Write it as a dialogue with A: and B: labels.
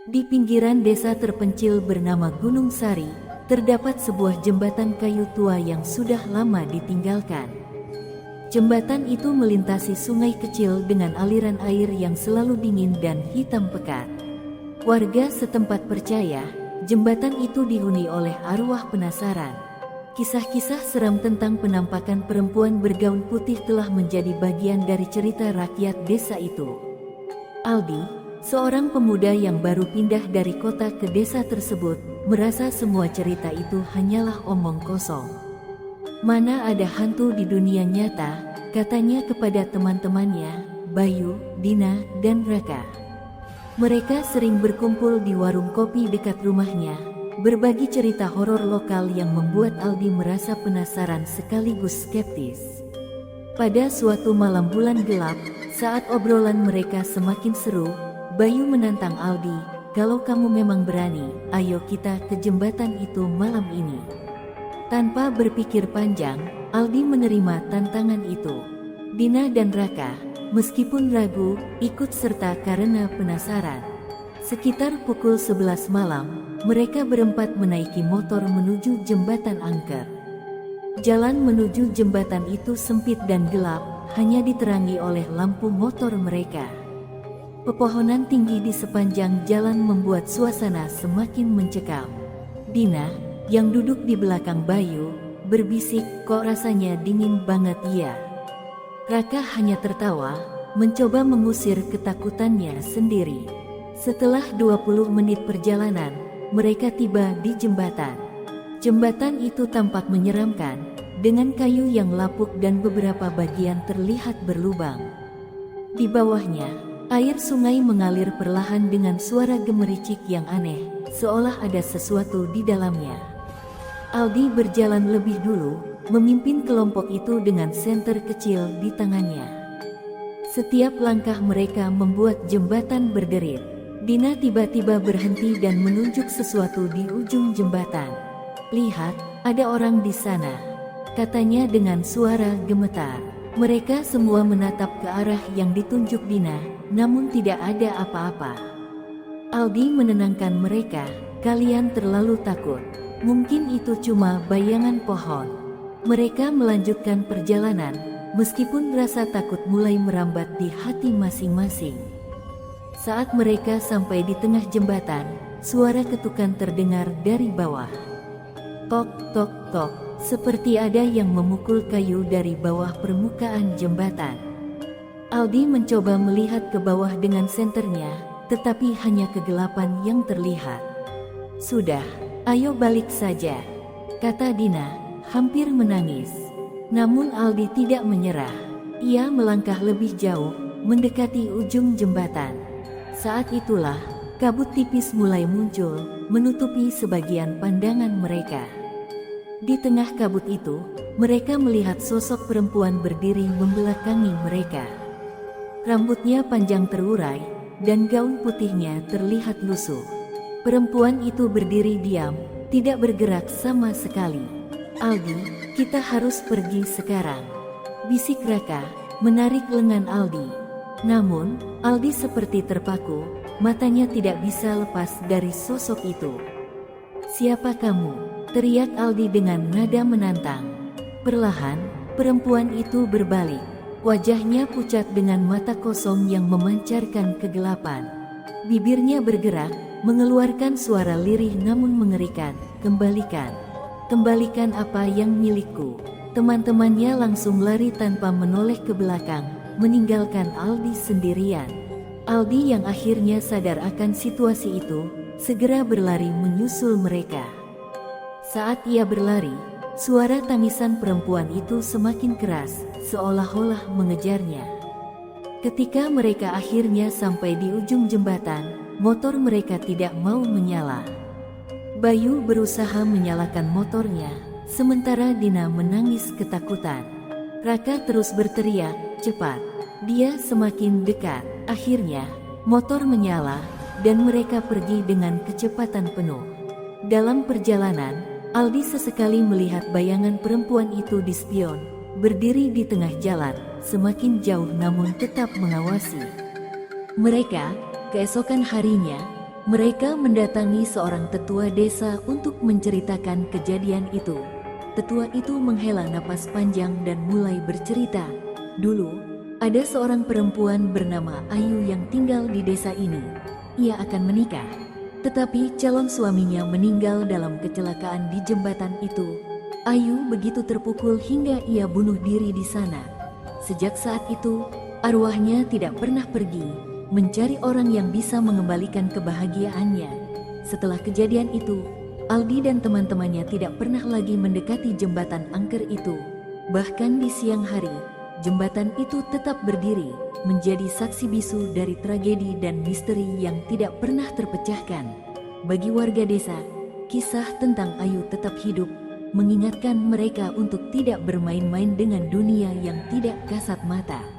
A: Di pinggiran desa terpencil bernama Gunung Sari, terdapat sebuah jembatan kayu tua yang sudah lama ditinggalkan. Jembatan itu melintasi sungai kecil dengan aliran air yang selalu dingin dan hitam pekat. Warga setempat percaya, jembatan itu dihuni oleh arwah penasaran. Kisah-kisah seram tentang penampakan perempuan bergaun putih telah menjadi bagian dari cerita rakyat desa itu. Aldi, seorang pemuda yang baru pindah dari kota ke desa tersebut, merasa semua cerita itu hanyalah omong kosong. Mana ada hantu di dunia nyata, katanya kepada teman-temannya, Bayu, Dina, dan Raka. Mereka sering berkumpul di warung kopi dekat rumahnya, berbagi cerita horor lokal yang membuat Aldi merasa penasaran sekaligus skeptis. Pada suatu malam bulan gelap, saat obrolan mereka semakin seru, Bayu menantang Aldi, "Kalau kamu memang berani, ayo kita ke jembatan itu malam ini." Tanpa berpikir panjang, Aldi menerima tantangan itu. Dina dan Raka, meskipun ragu, ikut serta karena penasaran. Sekitar pukul 11 malam, mereka berempat menaiki motor menuju jembatan angker. Jalan menuju jembatan itu sempit dan gelap, hanya diterangi oleh lampu motor mereka. Pepohonan tinggi di sepanjang jalan membuat suasana semakin mencekam. Dina, yang duduk di belakang Bayu, berbisik, "Kok rasanya dingin banget ya?" Raka hanya tertawa, mencoba mengusir ketakutannya sendiri. Setelah 20 menit perjalanan, mereka tiba di jembatan. Jembatan itu tampak menyeramkan, dengan kayu yang lapuk dan beberapa bagian terlihat berlubang. Di bawahnya, air sungai mengalir perlahan dengan suara gemericik yang aneh, seolah ada sesuatu di dalamnya. Aldi berjalan lebih dulu, memimpin kelompok itu dengan senter kecil di tangannya. Setiap langkah mereka membuat jembatan berderit. Dina tiba-tiba berhenti dan menunjuk sesuatu di ujung jembatan. "Lihat, ada orang di sana," katanya dengan suara gemetar. Mereka semua menatap ke arah yang ditunjuk Dina, namun tidak ada apa-apa. Aldi menenangkan mereka, "Kalian terlalu takut. Mungkin itu cuma bayangan pohon." Mereka melanjutkan perjalanan, meskipun rasa takut mulai merambat di hati masing-masing. Saat mereka sampai di tengah jembatan, suara ketukan terdengar dari bawah. Tok, tok, tok, seperti ada yang memukul kayu dari bawah permukaan jembatan. Aldi mencoba melihat ke bawah dengan senternya, tetapi hanya kegelapan yang terlihat. "Sudah, ayo balik saja," kata Dina, hampir menangis. Namun Aldi tidak menyerah. Ia melangkah lebih jauh, mendekati ujung jembatan. Saat itulah, kabut tipis mulai muncul, menutupi sebagian pandangan mereka. Di tengah kabut itu, mereka melihat sosok perempuan berdiri membelakangi mereka. Rambutnya panjang terurai, dan gaun putihnya terlihat lusuh. Perempuan itu berdiri diam, tidak bergerak sama sekali. "Aldi, kita harus pergi sekarang," bisik Raka, menarik lengan Aldi. Namun, Aldi seperti terpaku, matanya tidak bisa lepas dari sosok itu. "Siapa kamu?" teriak Aldi dengan nada menantang. Perlahan, perempuan itu berbalik. Wajahnya pucat dengan mata kosong yang memancarkan kegelapan. Bibirnya bergerak, mengeluarkan suara lirih namun mengerikan, "Kembalikan. Kembalikan apa yang milikku." Teman-temannya langsung lari tanpa menoleh ke belakang, meninggalkan Aldi sendirian. Aldi yang akhirnya sadar akan situasi itu, segera berlari menyusul mereka. Saat ia berlari, suara tangisan perempuan itu semakin keras, seolah-olah mengejarnya. Ketika mereka akhirnya sampai di ujung jembatan, motor mereka tidak mau menyala. Bayu berusaha menyalakan motornya, sementara Dina menangis ketakutan. Raka terus berteriak, "Cepat!" Dia semakin dekat. Akhirnya, motor menyala, dan mereka pergi dengan kecepatan penuh. Dalam perjalanan, Aldi sesekali melihat bayangan perempuan itu di spion, berdiri di tengah jalan, semakin jauh namun tetap mengawasi. Mereka, keesokan harinya, Mereka mendatangi seorang tetua desa untuk menceritakan kejadian itu. Tetua itu menghela napas panjang dan mulai bercerita. Dulu, ada seorang perempuan bernama Ayu yang tinggal di desa ini. Ia akan menikah, tetapi calon suaminya meninggal dalam kecelakaan di jembatan itu. Ayu begitu terpukul hingga ia bunuh diri di sana. Sejak saat itu, arwahnya tidak pernah pergi mencari orang yang bisa mengembalikan kebahagiaannya. Setelah kejadian itu, Aldi dan teman-temannya tidak pernah lagi mendekati jembatan angker itu. Bahkan di siang hari, jembatan itu tetap berdiri, menjadi saksi bisu dari tragedi dan misteri yang tidak pernah terpecahkan. Bagi warga desa, kisah tentang Ayu tetap hidup, mengingatkan mereka untuk tidak bermain-main dengan dunia yang tidak kasat mata.